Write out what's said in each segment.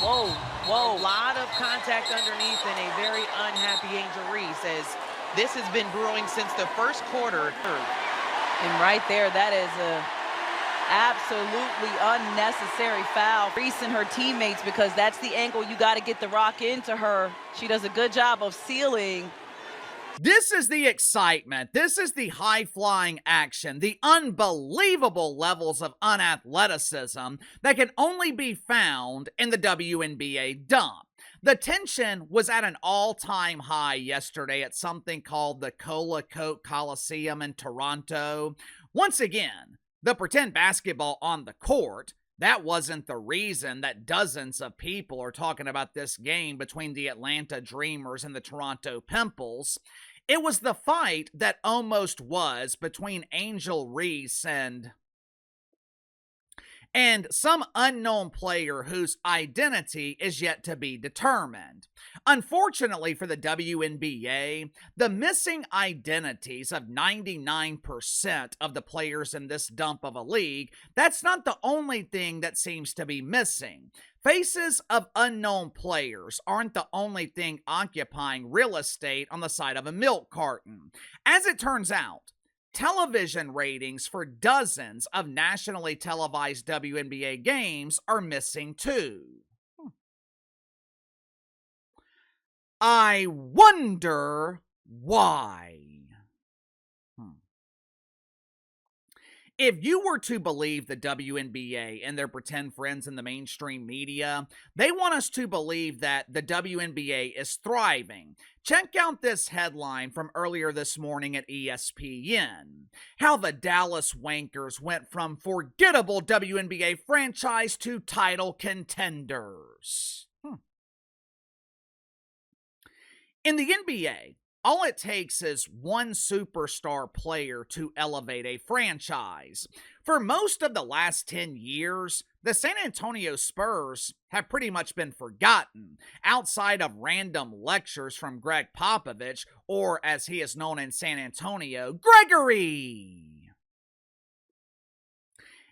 Whoa, A whoa. lot of contact underneath and a very unhappy Angel Reese as this has been brewing since the first quarter. And right there, that is a absolutely unnecessary foul. Reese and her teammates, because that's the angle you got to get the rock into her. She does a good job of sealing. This is the excitement. This is the high-flying action, the unbelievable levels of unathleticism that can only be found in the WNBA dump. The tension was at an all-time high yesterday at something called the Cola Coke Coliseum in Toronto. Once again, the pretend basketball on the court, that wasn't the reason that dozens of people are talking about this game between the Atlanta Dreamers and the Toronto Pimples. It was the fight that almost was between Angel Reese and some unknown player whose identity is yet to be determined. Unfortunately for the WNBA, the missing identities of 99% of the players in this dump of a league, that's not the only thing that seems to be missing. Faces of unknown players aren't the only thing occupying real estate on the side of a milk carton. As it turns out, television ratings for dozens of nationally televised WNBA games are missing too. I wonder why. If you were to believe the WNBA and their pretend friends in the mainstream media, they want us to believe that the WNBA is thriving. Check out this headline from earlier this morning at ESPN. How the Dallas Wankers went from forgettable WNBA franchise to title contenders. In the NBA, all it takes is one superstar player to elevate a franchise. For most of the last 10 years, the San Antonio Spurs have pretty much been forgotten, outside of random lectures from Greg Popovich, or as he is known in San Antonio, Gregory.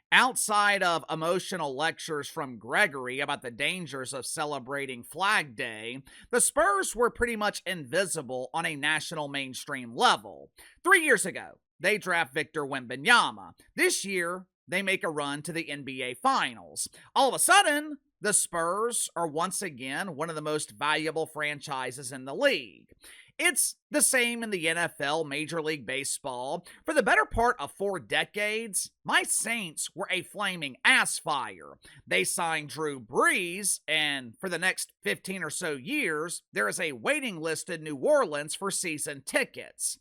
Outside of emotional lectures from Gregory about the dangers of celebrating Flag Day, the Spurs were pretty much invisible on a national mainstream level. 3 years ago, they draft Victor Wembanyama. This year, they make a run to the NBA Finals. All of a sudden, the Spurs are once again one of the most valuable franchises in the league. It's the same in the NFL, Major League Baseball. For the better part of 4 decades, my Saints were a flaming ass fire. They signed Drew Brees, and for the next 15 or so years, there is a waiting list in New Orleans for season tickets.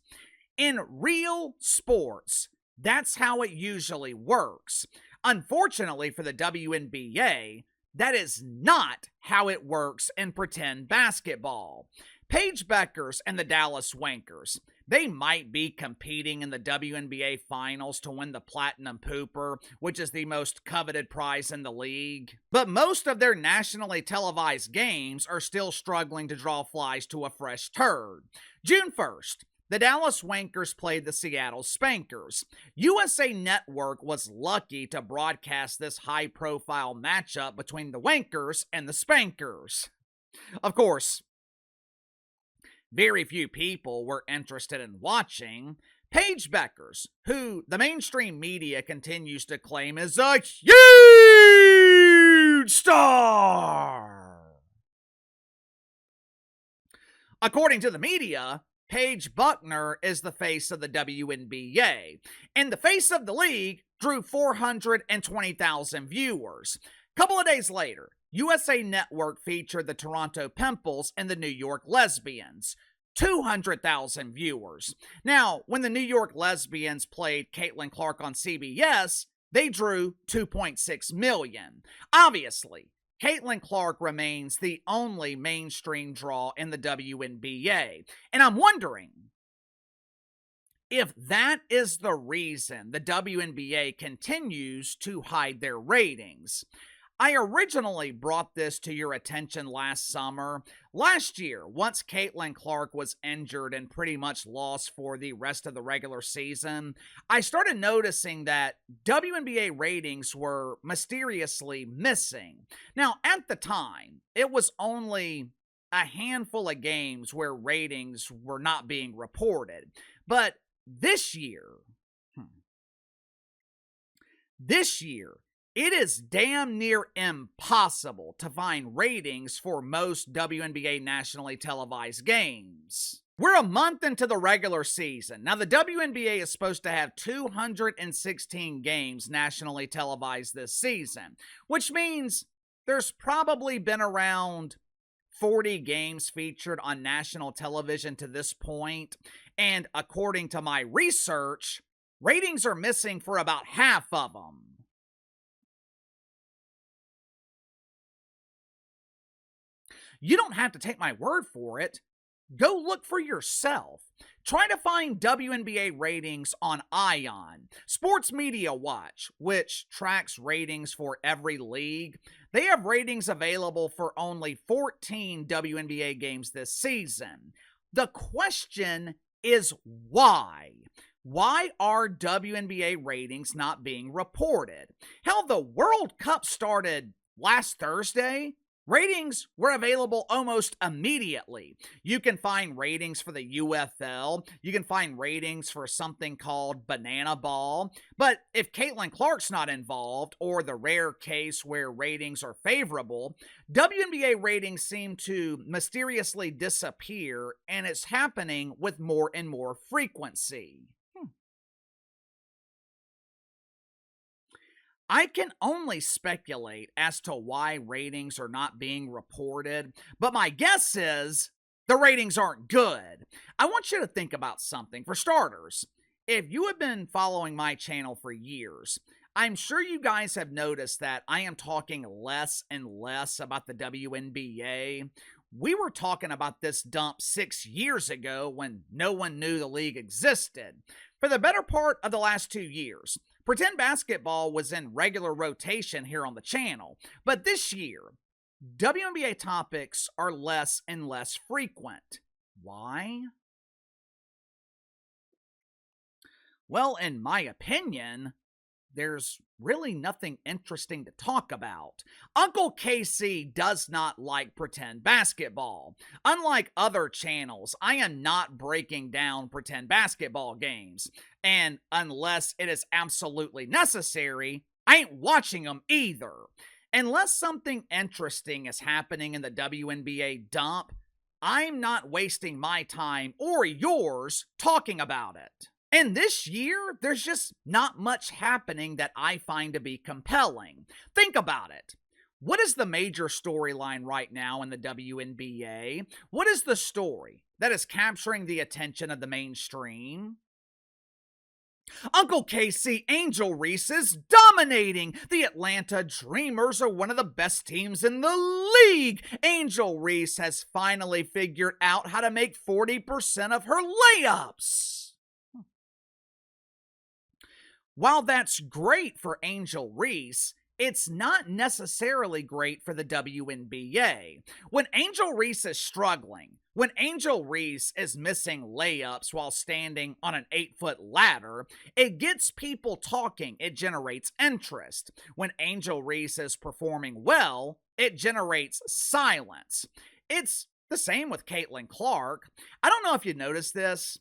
In real sports, that's how it usually works. Unfortunately for the WNBA, that is not how it works in pretend basketball. Paige Bueckers and the Dallas Wankers, they might be competing in the WNBA Finals to win the Platinum Pooper, which is the most coveted prize in the league. But most of their nationally televised games are still struggling to draw flies to a fresh turd. June 1st, the Dallas Wankers played the Seattle Spankers. USA Network was lucky to broadcast this high-profile matchup between the Wankers and the Spankers. Of course, very few people were interested in watching. Paige Bueckers, who the mainstream media continues to claim is a huge star. According to the media, Paige Buckner is the face of the WNBA, and the face of the league drew 420,000 viewers. A couple of days later, USA Network featured the Toronto Pimples and the New York Lesbians. 200,000 viewers. Now, when the New York Lesbians played Caitlin Clark on CBS, they drew 2.6 million. Obviously, Caitlin Clark remains the only mainstream draw in the WNBA. And I'm wondering if that is the reason the WNBA continues to hide their ratings. I originally brought this to your attention last summer. Last year, once Caitlin Clark was injured and pretty much lost for the rest of the regular season, I started noticing that WNBA ratings were mysteriously missing. Now, at the time, it was only a handful of games where ratings were not being reported. But this year, it is damn near impossible to find ratings for most WNBA nationally televised games. We're a month into the regular season. Now, the WNBA is supposed to have 216 games nationally televised this season, which means there's probably been around 40 games featured on national television to this point, and according to my research, ratings are missing for about half of them. You don't have to take my word for it. Go look for yourself. Try to find WNBA ratings on ION. Sports Media Watch, which tracks ratings for every league, they have ratings available for only 14 WNBA games this season. The question is why? Why are WNBA ratings not being reported? Hell, the World Cup started last Thursday. Ratings were available almost immediately. You can find ratings for the UFL. You can find ratings for something called Banana Ball. But if Caitlin Clark's not involved, or the rare case where ratings are favorable, WNBA ratings seem to mysteriously disappear, and it's happening with more and more frequency. I can only speculate as to why ratings are not being reported, but my guess is the ratings aren't good. I want you to think about something. For starters, if you have been following my channel for years, I'm sure you guys have noticed that I am talking less and less about the WNBA. We were talking about this dump 6 years ago when no one knew the league existed. For the better part of the last 2 years, pretend basketball was in regular rotation here on the channel, but this year, WNBA topics are less and less frequent. Why? Well, in my opinion, there's really nothing interesting to talk about. Uncle KC does not like pretend basketball. Unlike other channels, I am not breaking down pretend basketball games. And unless it is absolutely necessary, I ain't watching them either. Unless something interesting is happening in the WNBA dump, I'm not wasting my time or yours talking about it. And this year, there's just not much happening that I find to be compelling. Think about it. What is the major storyline right now in the WNBA? What is the story that is capturing the attention of the mainstream? Uncle KC, Angel Reese is dominating. The Atlanta Dreamers are one of the best teams in the league. Angel Reese has finally figured out how to make 40% of her layups. While that's great for Angel Reese, it's not necessarily great for the WNBA. When Angel Reese is struggling, when Angel Reese is missing layups while standing on an 8-foot ladder, it gets people talking, it generates interest. When Angel Reese is performing well, it generates silence. It's the same with Caitlin Clark. I don't know if you noticed this.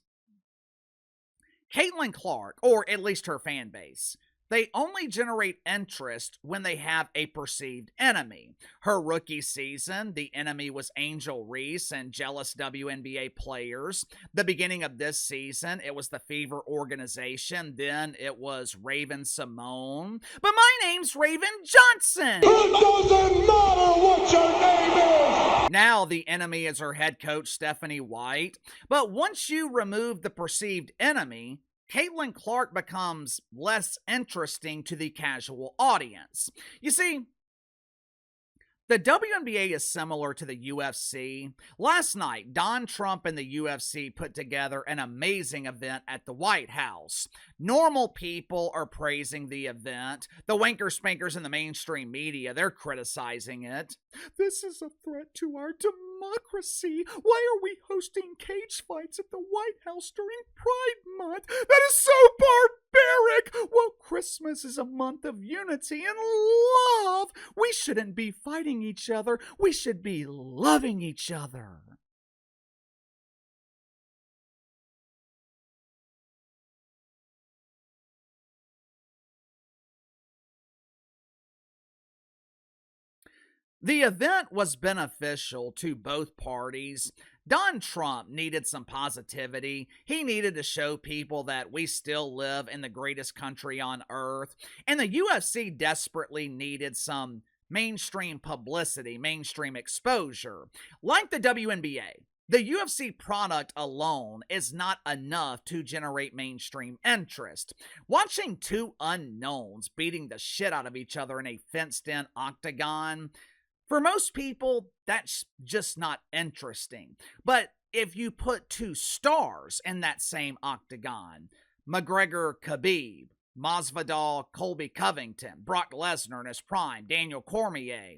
Caitlin Clark, or at least her fan base, they only generate interest when they have a perceived enemy. Her rookie season, the enemy was Angel Reese and jealous WNBA players. The beginning of this season, it was the Fever organization. Then it was Raven Simone. But my name's Raven Johnson. It doesn't matter what your name is. Now the enemy is her head coach, Stephanie White. But once you remove the perceived enemy, Caitlin Clark becomes less interesting to the casual audience. You see, The WNBA is similar to the UFC. Last night, Don Trump and the UFC put together an amazing event at the White House. Normal people are praising the event. The wanker spankers in the mainstream media, they're criticizing it. This is a threat to our democracy. Why are we hosting cage fights at the White House during Pride Month? That is so barbaric. Well, Christmas is a month of unity and love. We shouldn't be fighting each other. We should be loving each other. The event was beneficial to both parties. Don Trump needed some positivity. He needed to show people that we still live in the greatest country on earth. And the UFC desperately needed some mainstream publicity, mainstream exposure. Like the WNBA, the UFC product alone is not enough to generate mainstream interest. Watching two unknowns beating the shit out of each other in a fenced-in octagon, for most people, that's just not interesting. But if you put two stars in that same octagon, McGregor-Khabib, Masvidal, Colby Covington, Brock Lesnar in his prime, Daniel Cormier.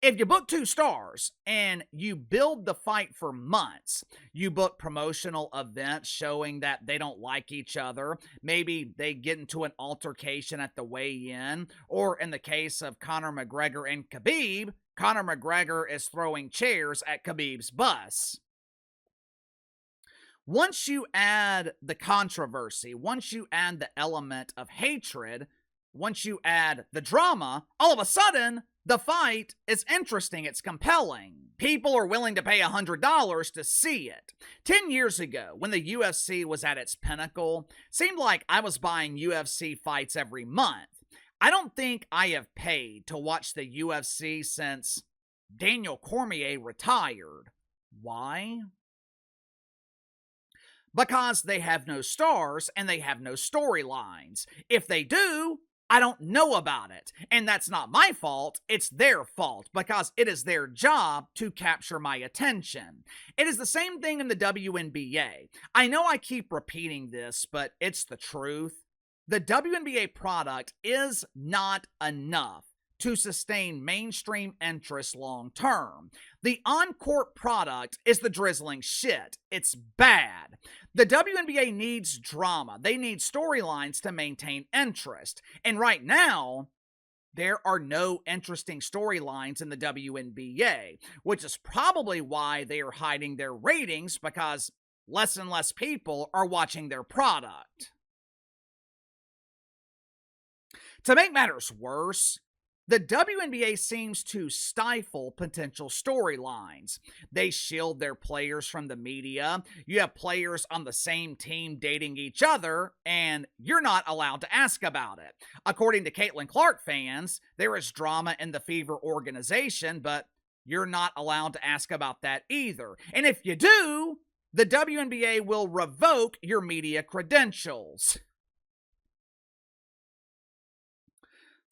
If you book two stars and you build the fight for months, you book promotional events showing that they don't like each other, maybe they get into an altercation at the weigh-in, or in the case of Conor McGregor and Khabib, Conor McGregor is throwing chairs at Khabib's bus. Once you add the controversy, once you add the element of hatred, once you add the drama, all of a sudden, the fight is interesting, it's compelling. People are willing to pay $100 to see it. 10 years ago, when the UFC was at its pinnacle, seemed like I was buying UFC fights every month. I don't think I have paid to watch the UFC since Daniel Cormier retired. Why? Because they have no stars and they have no storylines. If they do, I don't know about it. And that's not my fault, it's their fault, because it is their job to capture my attention. It is the same thing in the WNBA. I know I keep repeating this, but it's the truth. The WNBA product is not enough to sustain mainstream interest long term. The on-court product is the drizzling shit. It's bad. The WNBA needs drama. They need storylines to maintain interest. And right now, there are no interesting storylines in the WNBA, which is probably why they are hiding their ratings, because less and less people are watching their product. To make matters worse, the WNBA seems to stifle potential storylines. They shield their players from the media. You have players on the same team dating each other, and you're not allowed to ask about it. According to Caitlin Clark fans, there is drama in the Fever organization, but you're not allowed to ask about that either. And if you do, the WNBA will revoke your media credentials.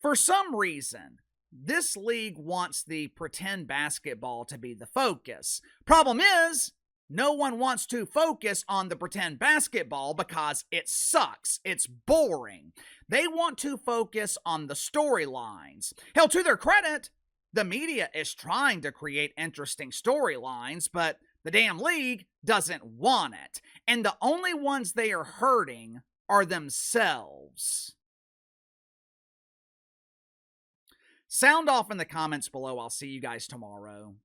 For some reason, this league wants the pretend basketball to be the focus. Problem is, no one wants to focus on the pretend basketball because it sucks. It's boring. They want to focus on the storylines. Hell, to their credit, the media is trying to create interesting storylines, but the damn league doesn't want it. And the only ones they are hurting are themselves. Sound off in the comments below. I'll see you guys tomorrow.